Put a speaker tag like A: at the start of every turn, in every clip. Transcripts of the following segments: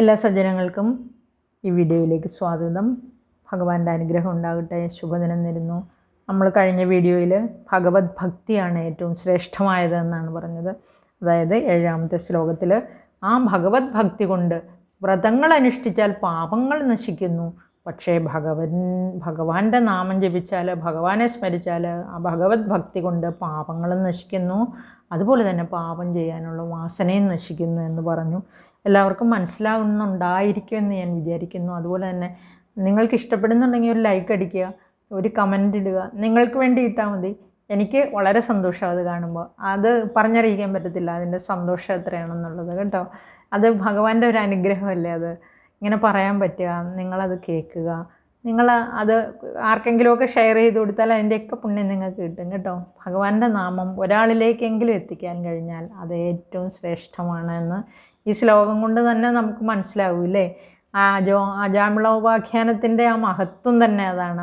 A: എല്ലാ സജ്ജനങ്ങൾക്കും ഈ വീഡിയോയിലേക്ക് സ്വാഗതം. ഭഗവാന്റെ അനുഗ്രഹം ഉണ്ടാകട്ടെ. ശുഭദിനം നേരുന്നു. നമ്മൾ കഴിഞ്ഞ വീഡിയോയിൽ ഭഗവത് ഭക്തിയാണ് ഏറ്റവും ശ്രേഷ്ഠമായതെന്നാണ് പറഞ്ഞത്. അതായത് 7ാമത്തെ ശ്ലോകത്തിൽ ആ ഭഗവത് ഭക്തി കൊണ്ട് വ്രതങ്ങൾ അനുഷ്ഠിച്ചാൽ പാപങ്ങൾ നശിക്കുന്നു, പക്ഷേ ഭഗവാന്റെ നാമം ജപിച്ചാൽ, ഭഗവാനെ സ്മരിച്ചാൽ ആ ഭഗവത് ഭക്തി കൊണ്ട് പാപങ്ങളും നശിക്കുന്നു, അതുപോലെ തന്നെ പാപം ചെയ്യാനുള്ള വാസനയും നശിക്കുന്നു എന്ന് പറഞ്ഞു. എല്ലാവർക്കും മനസ്സിലാവുന്നുണ്ടായിരിക്കുമെന്ന് ഞാൻ വിചാരിക്കുന്നു. അതുപോലെ തന്നെ നിങ്ങൾക്ക് ഇഷ്ടപ്പെടുന്നുണ്ടെങ്കിൽ ഒരു ലൈക്ക് അടിക്കുക, ഒരു കമൻ്റ് ഇടുക. നിങ്ങൾക്ക് വേണ്ടി ഇട്ടാൽ മതി. എനിക്ക് വളരെ സന്തോഷം അത് കാണുമ്പോൾ. അത് പറഞ്ഞറിയിക്കാൻ പറ്റത്തില്ല അതിൻ്റെ സന്തോഷം എത്രയാണെന്നുള്ളത് കേട്ടോ. അത് ഭഗവാന്റെ ഒരു അനുഗ്രഹമല്ലേ, അത് ഇങ്ങനെ പറയാൻ പറ്റുക. നിങ്ങളത് കേൾക്കുക, നിങ്ങൾ അത് ആർക്കെങ്കിലുമൊക്കെ ഷെയർ ചെയ്ത് കൊടുത്താൽ അതിൻ്റെയൊക്കെ പുണ്യം നിങ്ങൾക്ക് കിട്ടും കേട്ടോ. ഭഗവാന്റെ നാമം ഒരാളിലേക്കെങ്കിലും എത്തിക്കാൻ കഴിഞ്ഞാൽ അത് ഏറ്റവും ശ്രേഷ്ഠമാണ് എന്ന് ഈ ശ്ലോകം കൊണ്ട് തന്നെ നമുക്ക് മനസ്സിലാവൂല്ലേ. അജാമിളോപാഖ്യാനത്തിൻ്റെ ആ മഹത്വം തന്നെ അതാണ്.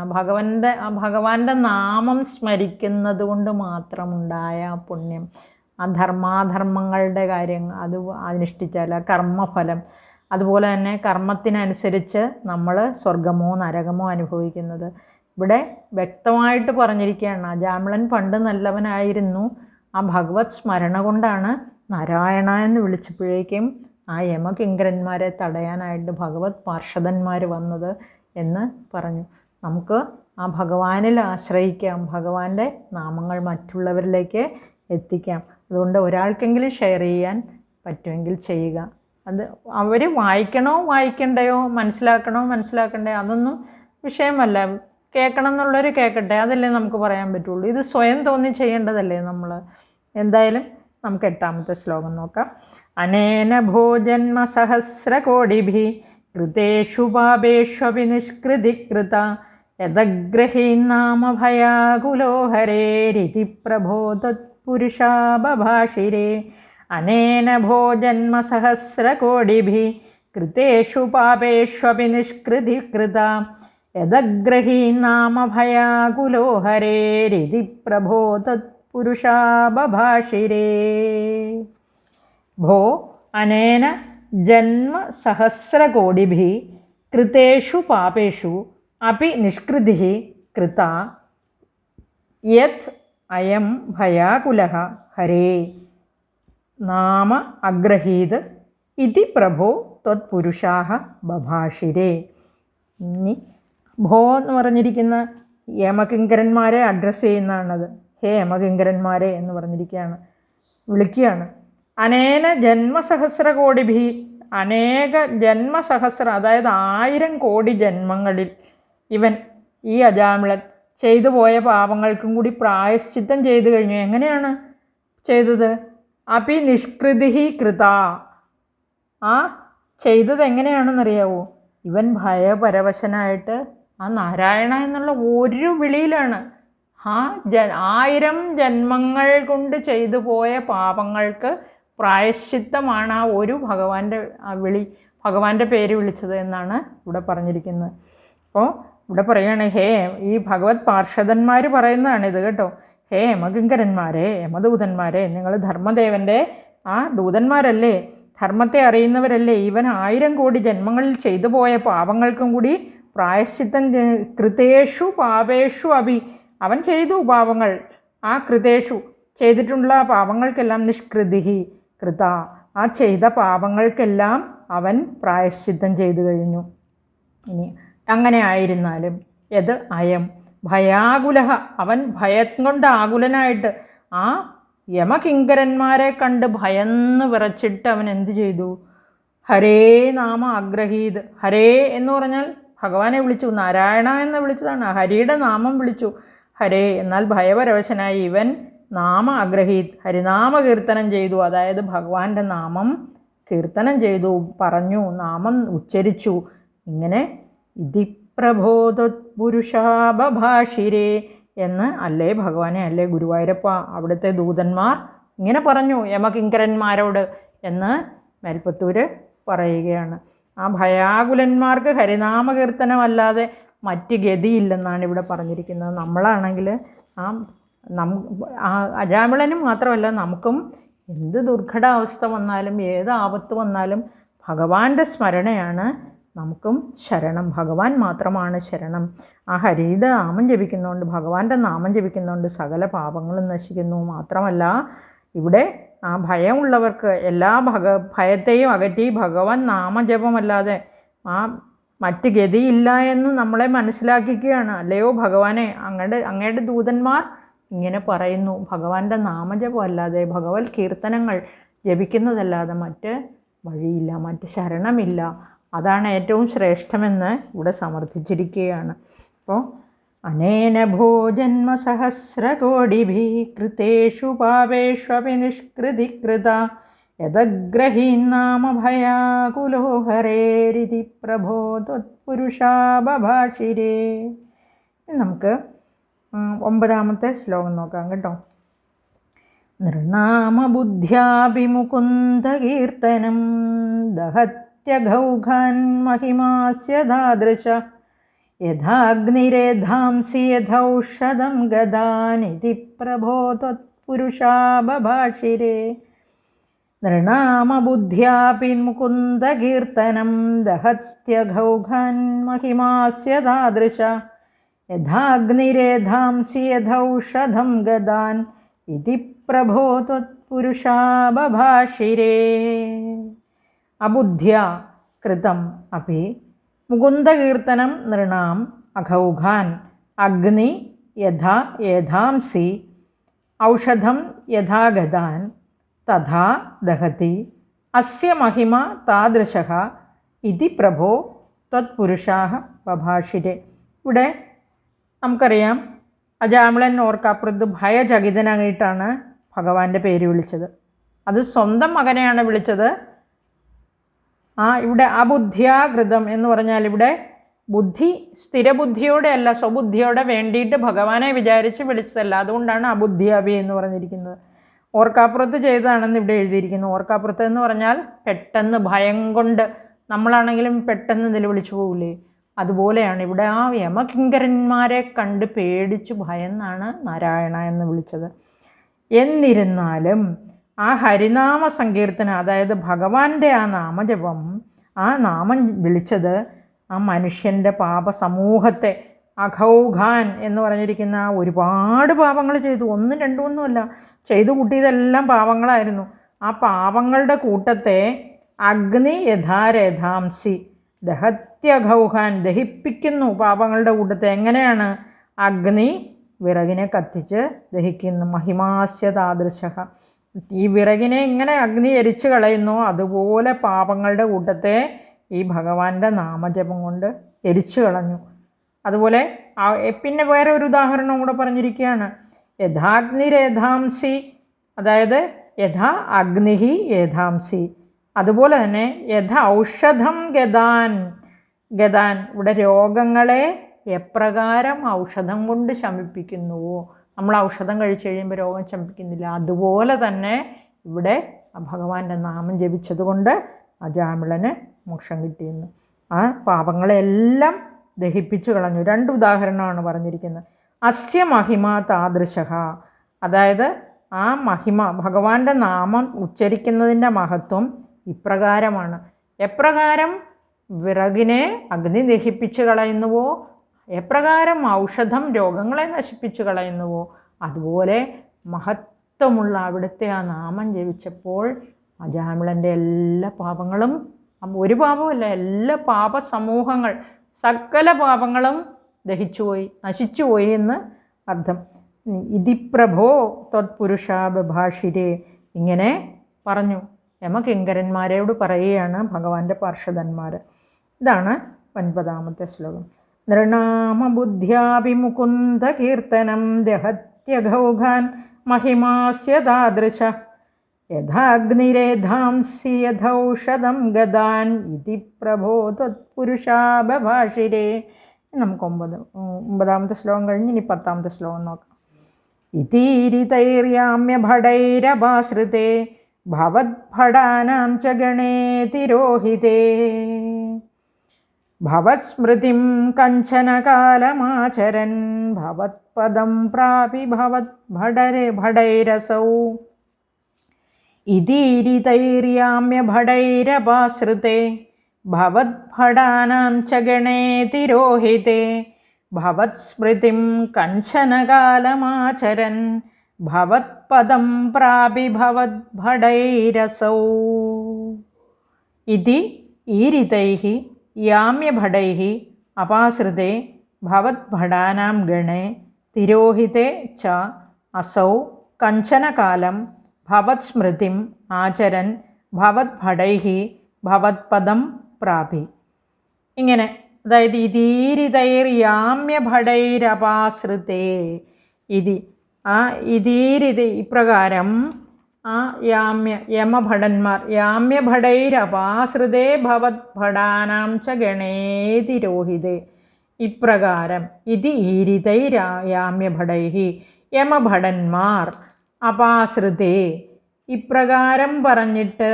A: ഭഗവാന്റെ നാമം സ്മരിക്കുന്നത് കൊണ്ട് മാത്രമുണ്ടായ പുണ്യം, ആ ധർമാധർമ്മങ്ങളുടെ കാര്യങ്ങൾ അത് അനുഷ്ഠിച്ചാൽ ആ കർമ്മഫലം, അതുപോലെ തന്നെ കർമ്മത്തിനനുസരിച്ച് നമ്മൾ സ്വർഗമോ നരകമോ അനുഭവിക്കുന്നത് ഇവിടെ വ്യക്തമായിട്ട് പറഞ്ഞിരിക്കുകയാണ്. അജാമിളൻ പണ്ട് നല്ലവനായിരുന്നു. ആ ഭഗവത് സ്മരണ കൊണ്ടാണ് നാരായണ എന്ന് വിളിച്ചപ്പോഴേക്കും ആ യമകിങ്കരന്മാരെ തടയാനായിട്ട് ഭഗവത് പാർഷദന്മാർ വന്നത് എന്ന് പറഞ്ഞു. നമുക്ക് ആ ഭഗവാനിൽ ആശ്രയിക്കാം, ഭഗവാന്റെ നാമങ്ങൾ മറ്റുള്ളവരിലേക്ക് എത്തിക്കാം. അതുകൊണ്ട് ഒരാൾക്കെങ്കിലും ഷെയർ ചെയ്യാൻ പറ്റുമെങ്കിൽ ചെയ്യുക. അത് അവർ വായിക്കണോ വായിക്കണ്ടയോ, മനസ്സിലാക്കണ്ടേ, അതൊന്നും വിഷയമല്ല. കേൾക്കണം എന്നുള്ളവർ കേൾക്കട്ടെ, അതല്ലേ നമുക്ക് പറയാൻ പറ്റുള്ളൂ. ഇത് സ്വയം തോന്നി ചെയ്യേണ്ടതല്ലേ നമ്മൾ. എന്തായാലും നമുക്ക് 8ാമത്തെ ശ്ലോകം നോക്കാം. അനേന ഭോജന്മ സഹസ്രകോടിഭി കൃതേഷു പാപേഷ്വപി നിഷ്കൃതികൃത യദഗ്രഹീന്നാമ ഭയാകുലോ ഹരേരിതി പ്രഭോ തത്പുരുഷാ ബഭാഷിരേ. അനേന ഭോജന്മ സഹസ്രകോടിഭി കൃതേഷു പാപേഷ്വപി നിഷ്കൃതികൃത യദഗ്രഹീന്നാമ ഭയാകുലോ ഹരേരിതി പ്രഭോ തത്പുരുഷാ ബഭാഷിരേ. ഭോ അനേന ജന്മ സഹസ്രകോടിഭി കൃതേഷു പാപേഷു അപി നിഷ്കൃതിഃ കൃത യത് അയം ഭയാകുലഃ ഹരേ നാമ അഗ്രഹീത് ഇതി പ്രഭോ ത്വത്പുരുഷാഃ ബഭാഷിരേ. ഇനി ഭോ എന്ന് പറഞ്ഞിരിക്കുന്ന യമകിങ്കരന്മാരെ അഡ്രസ്സ് ചെയ്യുന്നതാണത്. ഹേ യമകിങ്കരന്മാരെ എന്ന് പറഞ്ഞിരിക്കുകയാണ്, വിളിക്കുകയാണ്. അനേന ജന്മസഹസ്രകോടിഭി, അനേക ജന്മസഹസ്ര, അതായത് 1000 കോടി ജന്മങ്ങളിൽ ഇവൻ ഈ അജാമിളൻ ചെയ്തു പോയ പാപങ്ങൾക്കും കൂടി പ്രായശ്ചിത്തം ചെയ്തു കഴിഞ്ഞു. എങ്ങനെയാണ് ചെയ്തത്? അപി നിഷ്കൃതിഃ കൃത. ആ ചെയ്തത് എങ്ങനെയാണെന്നറിയാവോ? ഇവൻ ഭയപരവശനായിട്ട് ആ നാരായണ എന്നുള്ള ഒരു വിളിയിലാണ്. 1000 ജന്മങ്ങൾ കൊണ്ട് ചെയ്തു പോയ പാപങ്ങൾക്ക് പ്രായശ്ചിത്തമാണ് ആ ഒരു ഭഗവാന്റെ ഭഗവാന്റെ പേര് വിളിച്ചത് എന്നാണ് ഇവിടെ പറഞ്ഞിരിക്കുന്നത്. അപ്പോൾ ഇവിടെ പറയുകയാണ്, ഹേ, ഈ ഭഗവത് പാർഷദന്മാർ പറയുന്നതാണിത് കേട്ടോ. ഹേ യമകിങ്കരന്മാരെ, യമദൂതന്മാരെ, നിങ്ങൾ ധർമ്മദേവൻ്റെ ആ ദൂതന്മാരല്ലേ, ധർമ്മത്തെ അറിയുന്നവരല്ലേ. ഇവൻ 1000 കോടി ജന്മങ്ങളിൽ ചെയ്തു പോയ പാപങ്ങൾക്കും കൂടി പ്രായശ്ചിത്തം കൃതേഷു പാപേഷു അഭി, അവൻ ചെയ്തു പാപങ്ങൾ. ആ കൃതേഷു ചെയ്തിട്ടുള്ള പാപങ്ങൾക്കെല്ലാം നിഷ്കൃതിഃ കൃത, ആ ചെയ്ത പാപങ്ങൾക്കെല്ലാം അവൻ പ്രായശ്ചിത്തം ചെയ്തു കഴിഞ്ഞു. ഇനി അങ്ങനെ ആയിരുന്നാലും യത് അയം ഭയാകുലഃ, അവൻ ഭയം കൊണ്ട് ആകുലനായിട്ട് ആ യമകിങ്കരന്മാരെ കണ്ട് ഭയന്ന് വിറച്ചിട്ട് അവൻ എന്ത് ചെയ്തു? ഹരേ നാമ അഗ്രഹീത്. ഹരേ എന്ന് പറഞ്ഞാൽ ഭഗവാനെ വിളിച്ചു, നാരായണ എന്ന് വിളിച്ചതാണ്, ഹരിയുടെ നാമം വിളിച്ചു. ഹരേ എന്നാൽ ഭയപരവശനായി ഇവൻ നാമ അഗ്രഹീത്, ഹരിനാമ കീർത്തനം ചെയ്തു. അതായത് ഭഗവാന്റെ നാമം കീർത്തനം ചെയ്തു, പറഞ്ഞു, നാമം ഉച്ചരിച്ചു. ഇങ്ങനെ ഇതി പ്രഭോ തത്പുരുഷാ ബഭാഷിരേ എന്ന്, അല്ലേ ഭഗവാനെ, അല്ലേ ഗുരുവായൂരപ്പ, അവിടുത്തെ ദൂതന്മാർ ഇങ്ങനെ പറഞ്ഞു യമകിങ്കരന്മാരോട് എന്ന് മേൽപ്പത്തൂർ പറയുകയാണ്. ആ ഭയാകുലന്മാർക്ക് ഹരിനാമകീർത്തനമല്ലാതെ മറ്റ് ഗതിയില്ലെന്നാണ് ഇവിടെ പറഞ്ഞിരിക്കുന്നത്. നമ്മളാണെങ്കിൽ ആ അജാമിളനും മാത്രമല്ല, നമുക്കും എന്ത് ദുർഘടാവസ്ഥ വന്നാലും, ഏത് ആപത്ത് വന്നാലും ഭഗവാന്റെ സ്മരണയാണ് നമുക്കും ശരണം. ഭഗവാൻ മാത്രമാണ് ശരണം. ആ ഹരിയുടെ നാമം ജപിക്കുന്നതുകൊണ്ട്, ഭഗവാന്റെ നാമം ജപിക്കുന്നതുകൊണ്ട് സകല പാപങ്ങളും നശിക്കുന്നു. മാത്രമല്ല ഇവിടെ ആ ഭയമുള്ളവർക്ക് എല്ലാ ഭയത്തെയും അകറ്റി ഭഗവാൻ നാമജപമല്ലാതെ ആ മറ്റ് ഗതിയില്ല എന്ന് നമ്മളെ മനസ്സിലാക്കിക്കുകയാണ്. അല്ലയോ ഭഗവാനെ, അങ്ങയുടെ ദൂതന്മാർ ഇങ്ങനെ പറയുന്നു, ഭഗവാന്റെ നാമജപം അല്ലാതെ, ഭഗവത് കീർത്തനങ്ങൾ ജപിക്കുന്നതല്ലാതെ മറ്റ് വഴിയില്ല, മറ്റ് ശരണമില്ല. അതാണ് ഏറ്റവും ശ്രേഷ്ഠമെന്ന് ഇവിടെ സമർത്ഥിച്ചിരിക്കുകയാണ്. അപ്പോൾ അനേന ഭോജന്മസഹസ്രകോടിഭിः കൃതേഷു പാപേഷ്വപി നിഷ്കൃതികൃത യദഗ്രഹീന്നാമഭയാകുലോ ഹരേരിതി പ്രഭോ ത്വത്പുരുഷാ ബഭാഷിരേ. നമുക്ക് 9ാമത്തെ ശ്ലോകം നോക്കാം കേട്ടോ. നൃണാമബുദ്ധ്യാഭിമുകുന്ദകീർത്തനം ദഹത്യഘൗഘാൻ മഹിമാസ്യ താദൃശ യഥാഗ്നിരേധാംസി യഥൗഷധം ഗദാനിതി പ്രഭോ ത്വത്പുരുഷാ ബഭാഷിരേ. നൃണാമബുദ്ധ്യാഭിമുകുന്ദകീർത്തനം ദഹത്യഘൗഘാൻ മഹിമാസ്യ താദൃശ യഥാഗ്നിരേധാംസി യഥൗഷധം ഗദാൻ ഇതി പ്രഭോ ത്വത്പുരുഷാ ബഭാഷിരേ. അബുദ്ധ്യാ കൃതം അപി മുകുന്ദകീർത്തനം നൃണാം അഘൗഘാൻ അഗ്നി യഥാ യേധാംസി ഔഷധം യഥാ ഗദാൻ തഥാ ദഹതി അസ്യ മഹിമ താദൃശഃ ഇതി പ്രഭോ ത്വത്പുരുഷാഃ ബഭാഷിരേ. ഇവിടെ നമുക്കറിയാം, അജാമിളൻ ഓർക്കാപ്പുറത്ത് ഭയചകിതനായിട്ടാണ് ഭഗവാന്റെ പേര് വിളിച്ചത്. അത് സ്വന്തം മകനെയാണ് വിളിച്ചത്. ഇവിടെ അബുദ്ധ്യാകൃതം എന്ന് പറഞ്ഞാൽ ഇവിടെ ബുദ്ധി സ്ഥിരബുദ്ധിയോടെ അല്ല, സ്വബുദ്ധിയോടെ വേണ്ടിയിട്ട് ഭഗവാനെ വിചാരിച്ച് വിളിച്ചതല്ല. അതുകൊണ്ടാണ് അബുദ്ധ്യാഭി എന്ന് പറഞ്ഞിരിക്കുന്നത്. ഓർക്കാപ്പുറത്ത് ചെയ്തതാണെന്ന് ഇവിടെ എഴുതിയിരിക്കുന്നു. ഓർക്കാപ്പുറത്ത് എന്ന് പറഞ്ഞാൽ പെട്ടെന്ന് ഭയം കൊണ്ട്, നമ്മളാണെങ്കിലും പെട്ടെന്ന് നിലവിളിച്ചു പോകില്ലേ, അതുപോലെയാണ് ഇവിടെ ആ യമകിങ്കരന്മാരെ കണ്ട് പേടിച്ച് ഭയന്നാണ് നാരായണ എന്ന് വിളിച്ചത്. എന്നിരുന്നാലും ആ ഹരിനാമ സങ്കീർത്തനം, അതായത് ഭഗവാന്റെ ആ നാമജപം, ആ നാമം വിളിച്ചത് ആ മനുഷ്യൻ്റെ പാപസമൂഹത്തെ, അഘൗഘാൻ എന്ന് പറഞ്ഞിരിക്കുന്ന ഒരുപാട് പാപങ്ങൾ ചെയ്തു. 1, 2 ഒന്നുമല്ല, ചെയ്തു കൂട്ടിയതെല്ലാം പാപങ്ങളായിരുന്നു. ആ പാപങ്ങളുടെ കൂട്ടത്തെ അഗ്നി യഥാരേധാംസി ദഹത്യഘൗഘാൻ, ദഹിപ്പിക്കുന്നു പാപങ്ങളുടെ കൂട്ടത്തെ. എങ്ങനെയാണ്? അഗ്നി വിറകിനെ കത്തിച്ച് ദഹിക്കുന്നു. മഹിമാസ്യ താദൃശഃ, ഈ വിറകിനെ ഇങ്ങനെ അഗ്നി എരിച്ചു കളയുന്നു, അതുപോലെ പാപങ്ങളുടെ കൂട്ടത്തെ ഈ ഭഗവാന്റെ നാമജപം കൊണ്ട് എരിച്ചു കളഞ്ഞു. അതുപോലെ പിന്നെ വേറെ ഒരു ഉദാഹരണം കൂടെ പറഞ്ഞിരിക്കുകയാണ്. യഥാഗ്നിരേധാംസി, അതായത് യഥാ അഗ്നിഹി യേധാംസി, അതുപോലെ തന്നെ യഥ ഔഷധം ഗദാൻ. ഇവിടെ രോഗങ്ങളെ എപ്രകാരം ഔഷധം കൊണ്ട് ശമിപ്പിക്കുന്നുവോ, നമ്മൾ ഔഷധം കഴിച്ചു കഴിയുമ്പോൾ രോഗം ശമിപ്പിക്കുന്നില്ല, അതുപോലെ തന്നെ ഇവിടെ ഭഗവാന്റെ നാമം ജപിച്ചതുകൊണ്ട് അജാമിളന് മോക്ഷം കിട്ടിയെന്ന്. ആ പാപങ്ങളെല്ലാം ദഹിപ്പിച്ചു കളഞ്ഞു. 2 ഉദാഹരണമാണ് പറഞ്ഞിരിക്കുന്നത്. അസ്യ മഹിമ താദൃശഃ, അതായത് ആ മഹിമ, ഭഗവാന്റെ നാമം ഉച്ചരിക്കുന്നതിൻ്റെ മഹത്വം ഇപ്രകാരമാണ്. എപ്രകാരം വിറകിനെ അഗ്നി ദഹിപ്പിച്ച് കളയുന്നുവോ, എപ്രകാരം ഔഷധം രോഗങ്ങളെ നശിപ്പിച്ച് കളയുന്നുവോ, അതുപോലെ മഹത്വമുള്ള അവിടുത്തെ ആ നാമം ജപിച്ചപ്പോൾ അജാമിളൻ്റെ എല്ലാ പാപങ്ങളും, ഒരു പാപമല്ല, എല്ലാ പാപസമൂഹങ്ങൾ, സകല പാപങ്ങളും ദഹിച്ചുപോയി, നശിച്ചുപോയി എന്ന് അർത്ഥം. ഇതി പ്രഭോ ത്വത്പുരുഷാ ബഭാഷിരേ, ഇങ്ങനെ പറഞ്ഞു യമകിങ്കരന്മാരോട് പറയുകയാണ് ഭഗവാന്റെ പാർഷദന്മാർ. ഇതാണ് 9ാമത്തെ ശ്ലോകം. നൃണാമബുദ്ധ്യാഭിമുകുന്ദകീർത്തനം ദഹത്യഘൗഘാൻ മഹിമാസ്യ താദൃശ യഥാഗ്നിരേധാംസി യഥൗഷധം ഗദാൻ ഇതി പ്രഭോ ത്വത്പുരുഷാ ബഭാഷിരേ. നമുക്ക് 9ാമത്തെ ശ്ലോകം കഴിഞ്ഞ് ഇനി 10ാമത്തെ ശ്ലോകം നോക്കാം. ഇതീരിതൈര്യാമ്യഭടൈരഭാശ്രിതേ ഭവദ്ഭടാനാം ച ഗണേ തിരോഹിതേ ഭവത്സ്മൃതിം കഞ്ചന കാലമാചരൻ ഭവത്പദം പ്രാപി ഭവദ്ഭടൈരസൗ ഇതീരിതൈര്യാമ്യഭടൈരപാശ്രിതേ ഭവദ്ഭടാനാം ച ഗണേ തിരോഹിതേ ഭവത്സ്മൃതിം കഞ്ചനകാലമാചരൻ ഭവത്പദം പ്രാപി ഭവദ്ഭടൈരസൗ. ഇതി ഈരിതൈഃ യാമ്യഭടൈഃ അപാശ്രിതേ ഭവദ്ഭടാനാം ഗണേ തിരോഹിതേ ച അസൗ കഞ്ചനകാലം ഭവത്സ്മൃതിം ആചരൻ ഭവദ്ഭടൈഃ ഭവത്പദം പ്രാപി. ഇങ്ങനെ, അതായത് ഇതീരിതൈർയാമ്യഭടൈരപാശ്രിതേ, ഇപ്രകാരം ആ യമഭടന്മാർ യാമ്യഭടൈരപാശ്രിതേ ഭവദ്ഭടാനാം ച ഗണേ തിരോഹിതേ, ഇപ്രകാരം യാമ്യഭടൈഃ യമഭടന്മാർ അപാശ്രിതേ, ഇപ്രകാരം പറഞ്ഞിട്ട്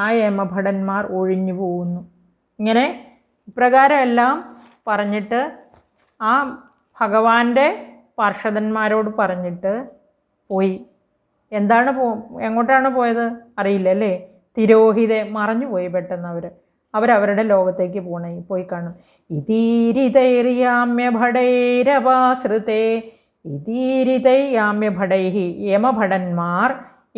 A: ആ യമഭടന്മാർ ഒഴിഞ്ഞു പോകുന്നു. ഇങ്ങനെ ഇപ്രകാരം എല്ലാം പറഞ്ഞിട്ട് ആ ഭഗവാന്റെ പാർഷദന്മാരോട് പറഞ്ഞിട്ട് പോയി. എങ്ങോട്ടാണ് പോയത് അറിയില്ല അല്ലേ? തിരോഹിതെ, മറഞ്ഞു പോയി പെട്ടെന്ന് അവരവരുടെ ലോകത്തേക്ക് പോയി കാണും. ഇതീരിതൈര്യാമ്യഭടൈരപാശ്രിതേ, ഇതീരിതൈര്യാമ്യഭടൈഃ യമഭടന്മാർ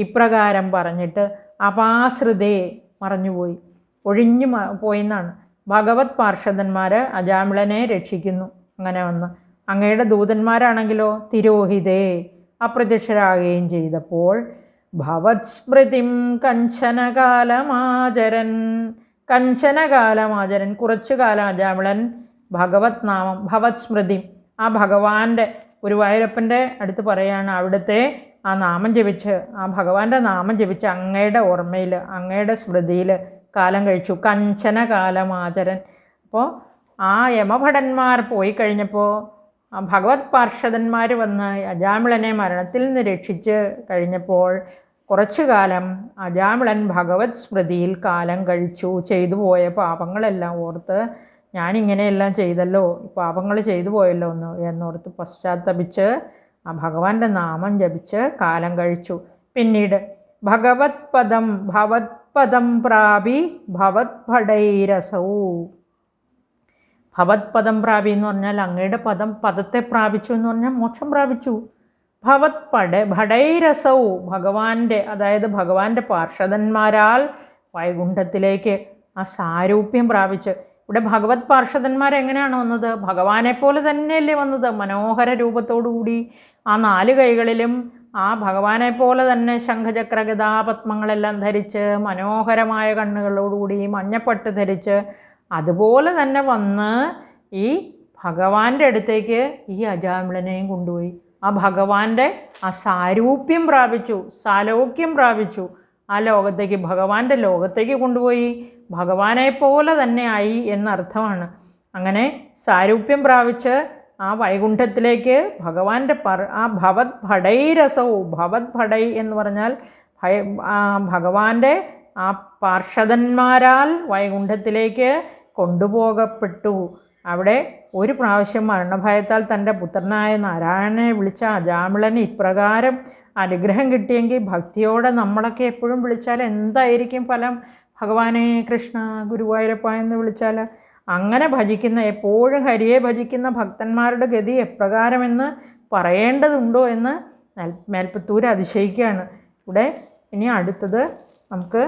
A: ഇപ്രകാരം പറഞ്ഞിട്ട് അപാശ്രിതേ, മറഞ്ഞുപോയി, ഒഴിഞ്ഞു പോയിന്നാണ്. ഭഗവത് പാർഷദന്മാർ അജാമിളനെ രക്ഷിക്കുന്നു. അങ്ങനെ വന്ന് അങ്ങയുടെ ദൂതന്മാരാണെങ്കിലോ തിരോഹിതേ, അപ്രത്യക്ഷരാകുകയും ചെയ്തപ്പോൾ ഭവത്സ്മൃതിം കഞ്ചനകാലമാചരൻ, കുറച്ചു കാലം അജാമിളൻ ഭഗവത് നാമം, ഭവത്സ്മൃതി, ആ ഭഗവാന്റെ ഗുരുവായൂരപ്പൻ്റെ അടുത്ത് പറയാണ്, അവിടുത്തെ ആ നാമം ജപിച്ച്, ആ ഭഗവാന്റെ നാമം ജപിച്ച് അങ്ങയുടെ ഓർമ്മയിൽ, അങ്ങയുടെ സ്മൃതിയിൽ കാലം കഴിച്ചു. കഞ്ചനകാലമാചരൻ. അപ്പോൾ ആ യമഭടന്മാർ പോയി കഴിഞ്ഞപ്പോൾ ആ ഭഗവത് പാർഷദന്മാർ വന്ന് അജാമിളനെ മരണത്തിൽ നിന്ന് രക്ഷിച്ച് കഴിഞ്ഞപ്പോൾ കുറച്ചു കാലം അജാമിളൻ ഭഗവത് സ്മൃതിയിൽ കാലം കഴിച്ചു. ചെയ്തു പോയ പാപങ്ങളെല്ലാം ഓർത്ത്, ഞാനിങ്ങനെയെല്ലാം ചെയ്തല്ലോ, പാപങ്ങൾ ചെയ്തു പോയല്ലോ എന്നോർത്ത് പശ്ചാത്തപിച്ച് ആ ഭഗവാന്റെ നാമം ജപിച്ച് കാലം കഴിച്ചു. പിന്നീട് ഭവത്പദം പ്രാപി ഭവദ്ഭടൈരസൗ. ഭവത്പദം പ്രാപി എന്ന് പറഞ്ഞാൽ അങ്ങയുടെ പദത്തെ പ്രാപിച്ചു എന്ന് പറഞ്ഞാൽ മോക്ഷം പ്രാപിച്ചു. ഭടൈരസൗ, ഭഗവാന്റെ, അതായത് ഭഗവാന്റെ പാർഷദന്മാരാൽ വൈകുണ്ഠത്തിലേക്ക് ആ സാരൂപ്യം പ്രാപിച്ച്. ഇവിടെ ഭഗവത് പാർഷദന്മാരെങ്ങനെയാണ് വന്നത്? ഭഗവാനെ പോലെ തന്നെയല്ലേ വന്നത്? മനോഹര രൂപത്തോടുകൂടി ആ 4 കൈകളിലും ആ ഭഗവാനെ പോലെ തന്നെ ശംഖചക്ര ഗദാപത്മങ്ങളെല്ലാം ധരിച്ച്, മനോഹരമായ കണ്ണുകളോടുകൂടി മഞ്ഞപ്പട്ട് ധരിച്ച്, അതുപോലെ തന്നെ വന്ന് ഈ ഭഗവാന്റെ അടുത്തേക്ക് ഈ അജാമിളനെയും കൊണ്ടുപോയി. ആ ഭഗവാന്റെ ആ സാരൂപ്യം പ്രാപിച്ചു, സാലോക്യം പ്രാപിച്ചു. ആ ലോകത്തേക്ക്, ഭഗവാന്റെ ലോകത്തേക്ക് കൊണ്ടുപോയി. ഭഗവാനെ പോലെ തന്നെ ആയി എന്നർത്ഥമാണ്. അങ്ങനെ സാരൂപ്യം പ്രാപിച്ച് ആ വൈകുണ്ഠത്തിലേക്ക് ഭഗവാന്റെ ആ ഭവദ്ഭടൈരസവും, ഭവദ്ഭടൈ എന്ന് പറഞ്ഞാൽ ഭഗവാന്റെ ആ പാർഷദന്മാരാൽ വൈകുണ്ഠത്തിലേക്ക് കൊണ്ടുപോകപ്പെട്ടു. അവിടെ ഒരു പ്രാവശ്യം മരണഭയത്താൽ തൻ്റെ പുത്രനായ നാരായണനെ വിളിച്ച അജാമിളന് ഇപ്രകാരം അനുഗ്രഹം കിട്ടിയെങ്കിൽ ഭക്തിയോടെ നമ്മളൊക്കെ എപ്പോഴും വിളിച്ചാൽ എന്തായിരിക്കും ഫലം? ഭഗവാനെ കൃഷ്ണ ഗുരുവായൂരപ്പ എന്ന് വിളിച്ചാൽ അങ്ങനെ ഭജിക്കുന്ന, എപ്പോഴും ഹരിയെ ഭജിക്കുന്ന ഭക്തന്മാരുടെ ഗതി എപ്രകാരമെന്ന് പറയേണ്ടതുണ്ടോ എന്ന് മേൽപ്പത്തൂർ അതിശയിക്കുകയാണ്. ഇവിടെ ഇനി അടുത്തത് നമുക്ക്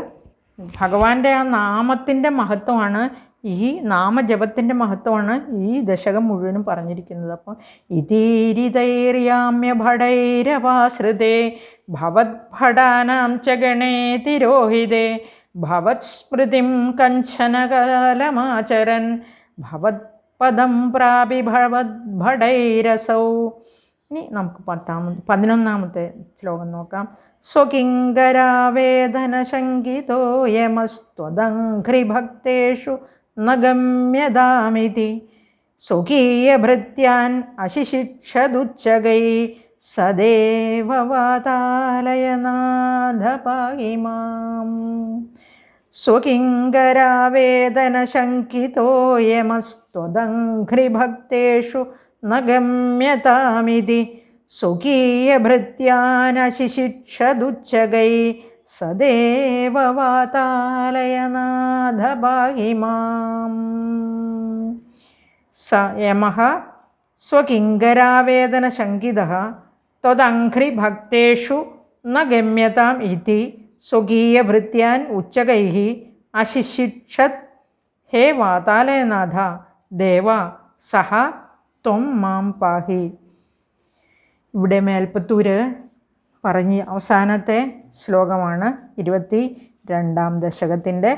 A: ഭഗവാന്റെ ആ നാമത്തിൻ്റെ മഹത്വമാണ്, ഈ നാമജപത്തിൻ്റെ മഹത്വമാണ് ഈ ദശകം മുഴുവനും പറഞ്ഞിരിക്കുന്നത്. അപ്പോൾ ഇതീരിതൈര്യാമ്യഭടൈരപാശ്രിതേ ഭവദ്ഭടാനാം ച ഗണേ തിരോഹിതേ ഭവത്സ്മൃതിം കഞ്ചനകാലമാചരൻ ഭവത്പദം പ്രാപി ഭവദ്ഭടൈരസൗ. ഇനി നമുക്ക് 11ാമത്തെ ശ്ലോകം നോക്കാം. സ്വകിങ്കരാവേദനശങ്കിതോ യമസ്ത്വദംഘ്രിഭക്തേഷു ന ഗമ്യതാമിതി സ്വകീയഭൃത്യാൻ അശിശിക്ഷതുച്ചകൈ സദേവ വാതാലയനാഥ പാഹി മാം. സ്വകിങ്കരാവേദനശങ്കിതോ യമസ്ത്വദംഘ്രിഭക്തേഷു ന ഗമ്യതാമിതി സ്വകീയഭൃത്യാൻ അശിശിക്ഷതുച്ചകൈ സദേവ വാതാലയനാഥ പാഹി മാം. സ യമഃ സ്വകിങ്കരാവേദനശങ്കിതഃ ത്വദംഘ്രിഭക്തേഷു ന ഗമ്യതാം ഇതി സ്വകീയഭൃത്യാൻ ഉച്ചകൈഃ അശിശിക്ഷത്. ഹേ വാതാലയനാഥ ദേവ സഹ ത്വം മാം പാഹി. ഇവിടെ മേൽപ്പത്തൂര് പറഞ്ഞ് അവസാനത്തെ ശ്ലോകമാണ് 22-ാം ദശകത്തിൻ്റെ.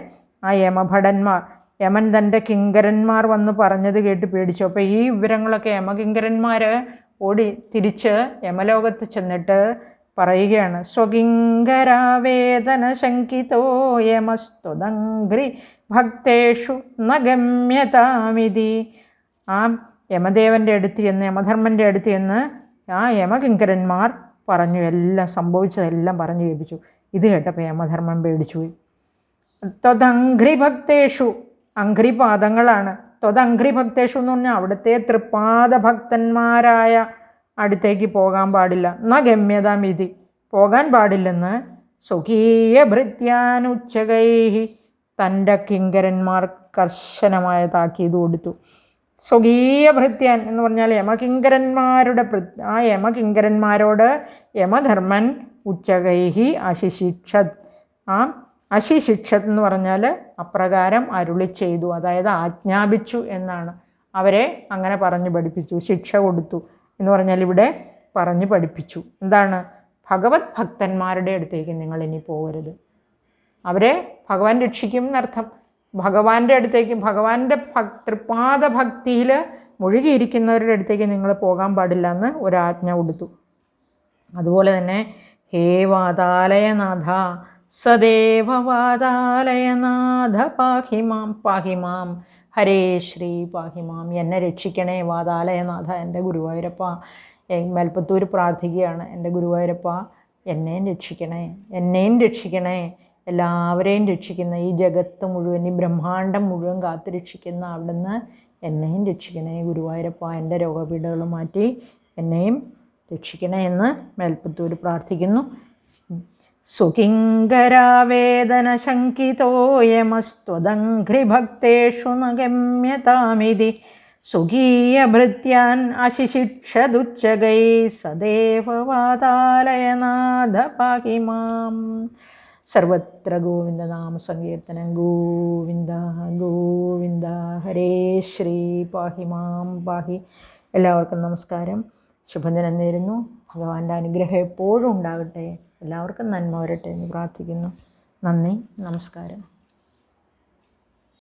A: ആ യമഭടന്മാർ, യമൻ തൻ്റെ കിങ്കരന്മാർ വന്ന് പറഞ്ഞത് കേട്ട് പേടിച്ചു. അപ്പോൾ ഈ വിവരങ്ങളൊക്കെ യമകിങ്കരന്മാർ ഓടി തിരിച്ച് യമലോകത്ത് ചെന്നിട്ട് പറയുകയാണ്, സ്വകിങ്കരാവേദന ശങ്കിതോ യമസ്ത്വദംഘ്രി ഭക്തേഷു ന ഗമ്യതാമിതി. ആ യമദേവൻ്റെ അടുത്ത് ചെന്ന്, യമധർമ്മൻ്റെ അടുത്ത് ചെന്ന് ആ യമകിങ്കരന്മാർ പറഞ്ഞു, എല്ലാം സംഭവിച്ചതെല്ലാം പറഞ്ഞു കേൾപ്പിച്ചു. ഇത് കേട്ടപ്പോൾ യമധർമ്മൻ പേടിച്ചുപോയി. ത്വദംഘ്രി ഭക്തേഷു, അംഘ്രിപാദങ്ങളാണ്. ത്വദംഘ്രി ഭക്തേഷു എന്ന് പറഞ്ഞാൽ അവിടുത്തെ തൃപ്പാദ ഭക്തന്മാരായ അടുത്തേക്ക് പോകാൻ പാടില്ല. ന ഗമ്യതാമിതി, പോകാൻ പാടില്ലെന്ന് സ്വകീയഭൃത്യാനുച്ചകൈഹി, തൻ്റെ കിങ്കരന്മാർ കർശനമായ താക്കീത് കൊടുത്തു. സ്വകീയഭൃത്യാൻ എന്ന് പറഞ്ഞാൽ യമകിങ്കരന്മാരുടെ ആ യമകിങ്കരന്മാരോട് യമധർമ്മൻ ഉച്ചകൈഹി അശിശിക്ഷത്. ആ അശിശിക്ഷത് എന്ന് പറഞ്ഞാൽ അപ്രകാരം അരുളി ചെയ്തു, അതായത് ആജ്ഞാപിച്ചു എന്നാണ്. അവരെ അങ്ങനെ പറഞ്ഞു പഠിപ്പിച്ചു, ശിക്ഷ കൊടുത്തു എന്ന് പറഞ്ഞാൽ ഇവിടെ പറഞ്ഞു പഠിപ്പിച്ചു. എന്താണ്? ഭഗവത് ഭക്തന്മാരുടെ അടുത്തേക്ക് നിങ്ങൾ ഇനി പോകരുത്. അവരെ ഭഗവാൻ രക്ഷിക്കും എന്നർത്ഥം. ഭഗവാന്റെ അടുത്തേക്ക്, ഭഗവാന്റെ തൃപാദ ഭക്തിയിൽ മുഴുകിയിരിക്കുന്നവരുടെ അടുത്തേക്ക് നിങ്ങൾ പോകാൻ പാടില്ല എന്ന് ഒരാജ്ഞ കൊടുത്തു. അതുപോലെ തന്നെ ഹേ വാതാലയനാഥ സദേവ വാതാലയനാഥ പാഹിമാം പാഹിമാം. ഹരേ ശ്രീ പാഹിമാം. എന്നെ രക്ഷിക്കണേ വാതാലയനാഥ, എൻ്റെ ഗുരുവായൂരപ്പ. മേൽപ്പത്തൂർ പ്രാർത്ഥിക്കുകയാണ്, എൻ്റെ ഗുരുവായൂരപ്പ എന്നെയും രക്ഷിക്കണേ, എന്നെയും രക്ഷിക്കണേ, എല്ലാവരെയും രക്ഷിക്കുന്ന, ഈ ജഗത്ത് മുഴുവൻ, ഈ ബ്രഹ്മാണ്ടം മുഴുവൻ കാത്തു രക്ഷിക്കുന്ന അവിടുന്ന് എന്നെയും രക്ഷിക്കണേ ഗുരുവായൂരപ്പ, എൻ്റെ രോഗപീഠകൾ മാറ്റി എന്നെയും രക്ഷിക്കണേ എന്ന് മേൽപ്പത്തൂർ പ്രാർത്ഥിക്കുന്നു. സുകിങ്കരാവേദന ശങ്കിതോ യമസ്ത്വദംഘ്രിഭക്തേഷു ന ഗമ്യതാമിതി സ്വകീയഭൃത്യാൻ അശിശിക്ഷതുച്ചകൈ സദേവ വാതാലയനാഥ പാഹി മാം. സർവത്ര ഗോവിന്ദനാമ സങ്കീർത്തനം. ഗോവിന്ദ ഗോവിന്ദ. ഹരേ ശ്രീ പാഹി മാം പാഹി. എല്ലാവർക്കും നമസ്കാരം. ശുഭദിനം നേരുന്നു. ഭഗവാന്റെ അനുഗ്രഹം എപ്പോഴും ഉണ്ടാകട്ടെ. എല്ലാവർക്കും നന്മ വരട്ടെ എന്ന് പ്രാർത്ഥിക്കുന്നു. നന്ദി, നമസ്കാരം.